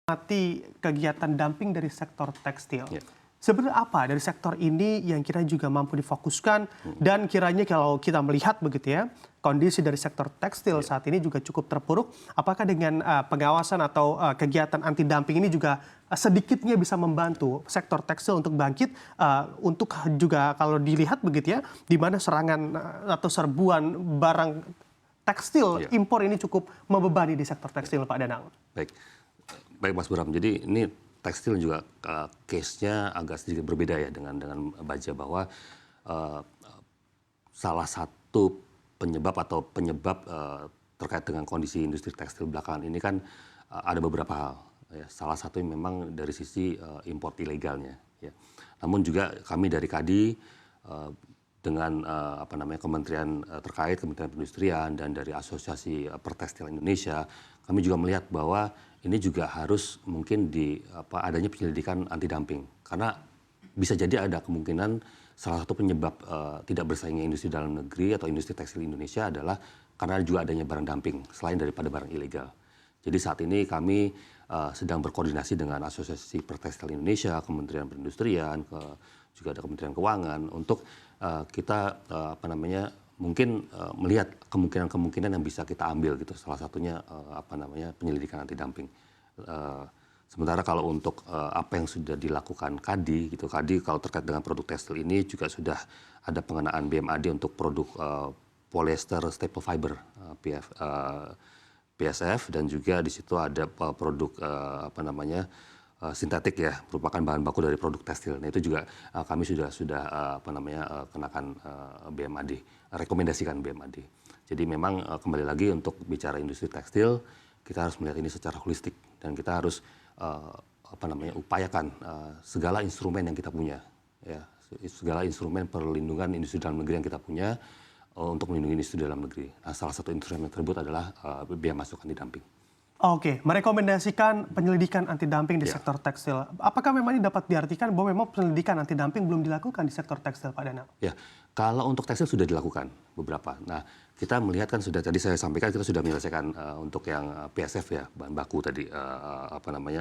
Mati kegiatan dumping dari sektor tekstil. Ya. Sebenarnya apa dari sektor ini yang kiranya juga mampu difokuskan dan kiranya kalau kita melihat begitu ya, kondisi dari sektor tekstil saat ini juga cukup terpuruk. Apakah dengan pengawasan atau kegiatan anti dumping ini juga sedikitnya bisa membantu sektor tekstil untuk bangkit untuk juga kalau dilihat begitu ya, di mana serangan atau serbuan barang tekstil Ya. impor ini cukup membebani di sektor tekstil Pak Danang. Baik, baik Mas Bram. Jadi ini tekstil juga case-nya agak sedikit berbeda ya dengan baja, bahwa uh, salah satu penyebab terkait dengan kondisi industri tekstil belakangan ini kan ada beberapa hal. Ya. Salah satu memang dari sisi import ilegalnya. Ya. Namun juga kami dari KADI dengan kementerian terkait, Kementerian Perindustrian dan dari Asosiasi Pertekstil Indonesia, kami juga melihat bahwa ini juga harus mungkin adanya penyelidikan anti dumping, karena bisa jadi ada kemungkinan salah satu penyebab tidak bersaingnya industri dalam negeri atau industri tekstil Indonesia adalah karena juga adanya barang dumping selain daripada barang ilegal. Jadi saat ini kami sedang berkoordinasi dengan Asosiasi Pertekstil Indonesia, Kementerian Perindustrian, juga ada Kementerian Keuangan untuk kita mungkin melihat kemungkinan-kemungkinan yang bisa kita ambil gitu. Salah satunya penyelidikan anti dumping. Sementara kalau untuk apa yang sudah dilakukan KADI gitu, KADI kalau terkait dengan produk tekstil ini juga sudah ada pengenaan BMAD untuk produk polyester staple fiber PSF, dan juga di situ ada produk sintetik ya, merupakan bahan baku dari produk tekstil. Nah itu juga kami sudah kenakan BMAD, rekomendasikan BMAD. Jadi memang kembali lagi untuk bicara industri tekstil, kita harus melihat ini secara holistik dan kita harus upayakan segala instrumen yang kita punya, ya, segala instrumen perlindungan industri dalam negeri yang kita punya untuk melindungi industri dalam negeri. Nah, salah satu instrumen tersebut adalah biaya masuk anti dumping. Oke, merekomendasikan penyelidikan anti dumping di sektor tekstil. Apakah memang ini dapat diartikan bahwa memang penyelidikan anti dumping belum dilakukan di sektor tekstil, Pak Danang? Ya, kalau untuk tekstil sudah dilakukan beberapa. Nah, kita melihat kan sudah tadi saya sampaikan kita sudah menyelesaikan untuk yang PSF ya, bahan baku tadi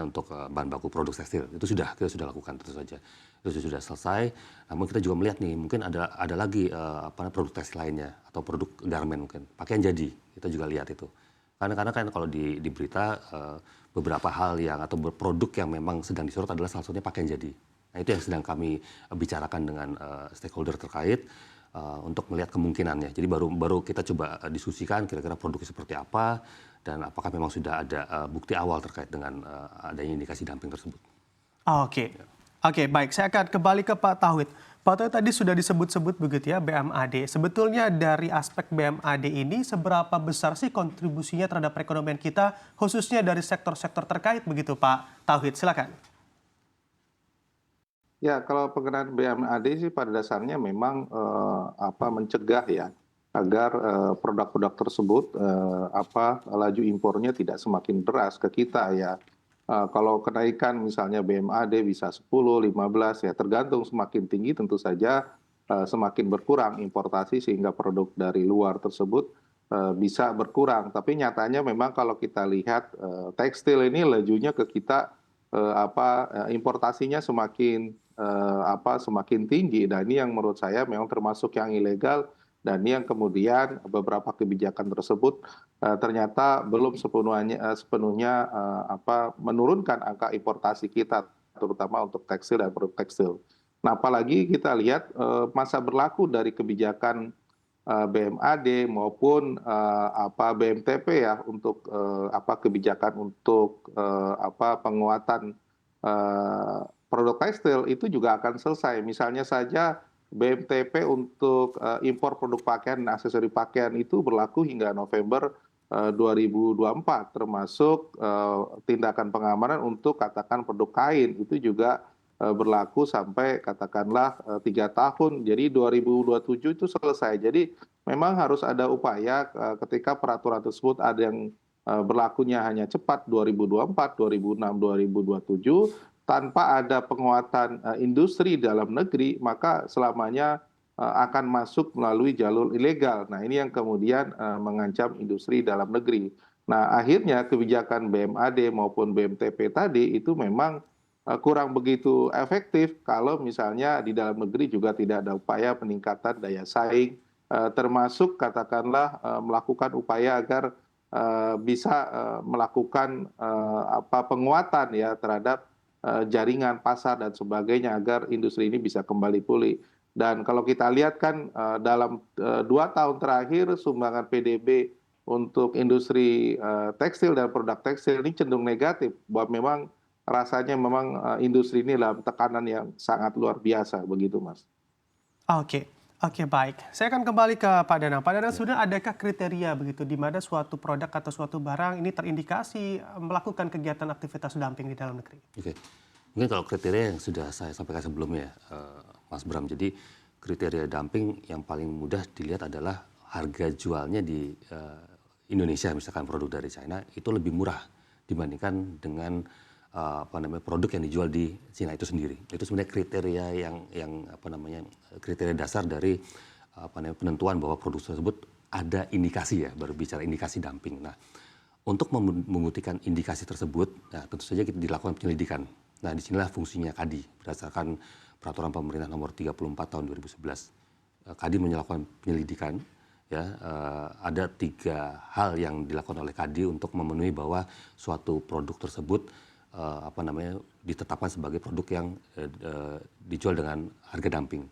untuk bahan baku produk tekstil. Itu kita sudah lakukan tentu saja. Itu sudah selesai. Namun kita juga melihat nih mungkin ada lagi produk tekstil lainnya atau produk garment mungkin, pakaian jadi. Kita juga lihat itu. Karena kan kalau di berita beberapa hal yang atau produk yang memang sedang disorot adalah salah satunya pakaian jadi. Nah itu yang sedang kami bicarakan dengan stakeholder terkait untuk melihat kemungkinannya. Jadi baru kita coba diskusikan kira-kira produknya seperti apa dan apakah memang sudah ada bukti awal terkait dengan adanya indikasi dumping tersebut. Oke. Oke, baik. Saya akan kembali ke Pak Tauhid. Pak Tauhid tadi sudah disebut-sebut begitu ya BMAD. Sebetulnya dari aspek BMAD ini seberapa besar sih kontribusinya terhadap perekonomian kita khususnya dari sektor-sektor terkait begitu Pak Tauhid? Silakan. Ya, kalau pengenaan BMAD sih pada dasarnya memang mencegah ya agar produk-produk tersebut laju impornya tidak semakin deras ke kita ya. Kalau kenaikan misalnya BMAD bisa 10, 15 ya tergantung, semakin tinggi tentu saja semakin berkurang importasi sehingga produk dari luar tersebut bisa berkurang. Tapi nyatanya memang kalau kita lihat tekstil ini lajunya ke kita importasinya semakin tinggi, dan ini yang menurut saya memang termasuk yang ilegal, dan ini yang kemudian beberapa kebijakan tersebut ternyata belum sepenuhnya menurunkan angka importasi kita, terutama untuk tekstil dan produk tekstil. Nah, apalagi kita lihat masa berlaku dari kebijakan BMAD maupun BMTP ya untuk kebijakan untuk penguatan produk tekstil itu juga akan selesai. Misalnya saja BMTP untuk impor produk pakaian dan aksesori pakaian itu berlaku hingga November 2024, termasuk tindakan pengamanan untuk katakan produk kain itu juga berlaku sampai katakanlah 3 tahun. Jadi 2027 itu selesai. Jadi memang harus ada upaya ketika peraturan tersebut ada yang berlakunya hanya cepat 2024, 2006, 2027 tanpa ada penguatan industri dalam negeri, maka selamanya akan masuk melalui jalur ilegal. Nah ini yang kemudian mengancam industri dalam negeri. Nah, akhirnya kebijakan BMAD maupun BMTP tadi itu memang kurang begitu efektif kalau misalnya di dalam negeri juga tidak ada upaya peningkatan daya saing, termasuk katakanlah melakukan upaya agar bisa melakukan penguatan ya terhadap jaringan pasar dan sebagainya agar industri ini bisa kembali pulih. Dan kalau kita lihat kan dalam 2 tahun terakhir sumbangan PDB untuk industri tekstil dan produk tekstil ini cenderung negatif, bahwa memang rasanya memang industri ini dalam tekanan yang sangat luar biasa begitu, Mas. Oke, oke baik. Saya akan kembali ke Pak Danang. Pak Danang, sudah adakah kriteria begitu di mana suatu produk atau suatu barang ini terindikasi melakukan kegiatan aktivitas dumping di dalam negeri? Oke, mungkin kalau kriteria yang sudah saya sampaikan sebelumnya, Mas Bram. Jadi kriteria dumping yang paling mudah dilihat adalah harga jualnya di Indonesia, misalkan produk dari China itu lebih murah dibandingkan dengan produk yang dijual di Cina itu sendiri. Itu sebenarnya kriteria yang kriteria dasar dari penentuan bahwa produk tersebut ada indikasi, ya, baru bicara indikasi dumping. Nah, untuk membuktikan indikasi tersebut, nah tentu saja kita dilakukan penyelidikan. Nah, disinilah fungsinya KADI berdasarkan peraturan pemerintah nomor 34 tahun 2011. KADI melakukan penyelidikan. Ya, ada 3 hal yang dilakukan oleh KADI untuk memenuhi bahwa suatu produk tersebut ditetapkan sebagai produk yang dijual dengan harga dumping.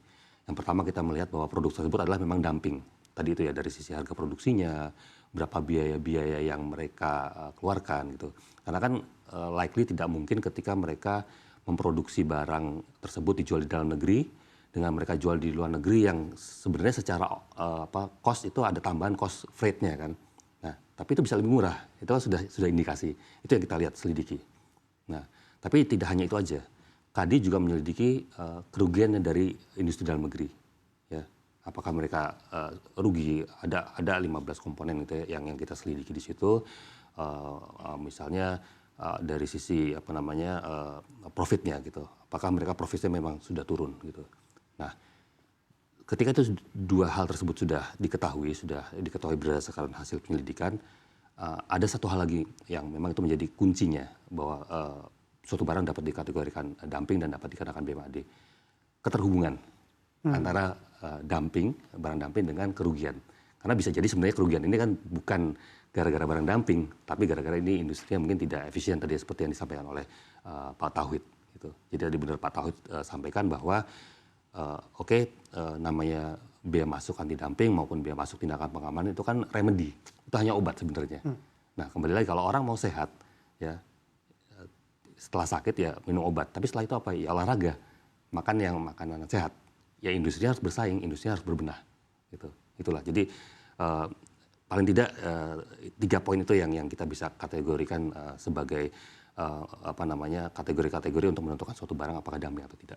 Yang pertama, kita melihat bahwa produk tersebut adalah memang dumping. Tadi itu ya, dari sisi harga produksinya, berapa biaya-biaya yang mereka keluarkan gitu. Karena kan likely tidak mungkin ketika mereka memproduksi barang tersebut dijual di dalam negeri dengan mereka jual di luar negeri yang sebenarnya secara cost itu ada tambahan cost freight-nya kan. Nah, tapi itu bisa lebih murah. Itu kan sudah indikasi. Itu yang kita lihat, selidiki. Nah, tapi tidak hanya itu aja. KADI juga menyelidiki kerugiannya dari industri dalam negeri. Ya, apakah mereka rugi? Ada 15 komponen gitu ya, yang kita selidiki di situ. Misalnya dari sisi profitnya gitu. Apakah mereka profitnya memang sudah turun gitu. Nah, ketika itu 2 hal tersebut sudah diketahui berdasarkan hasil penyelidikan, ada satu hal lagi yang memang itu menjadi kuncinya bahwa suatu barang dapat dikategorikan dumping dan dapat dikenakan BMAD. Keterhubungan antara barang dumping dengan kerugian. Karena bisa jadi sebenarnya kerugian ini kan bukan gara-gara barang dumping, tapi gara-gara ini industrinya mungkin tidak efisien tadi seperti yang disampaikan oleh Pak Tauhid. Gitu. Jadi tadi benar Pak Tauhid sampaikan bahwa namanya bea masuk anti dumping maupun bea masuk tindakan pengamanan itu kan remedi, itu hanya obat sebenarnya. Nah, kembali lagi kalau orang mau sehat, ya setelah sakit ya minum obat, tapi setelah itu apa? Ya olahraga, makan yang makanan sehat. Ya industri harus bersaing, industri harus berbenah, gitu. Itulah. Jadi paling tidak 3 poin itu yang kita bisa kategorikan sebagai kategori-kategori untuk menentukan suatu barang apakah dumping atau tidak.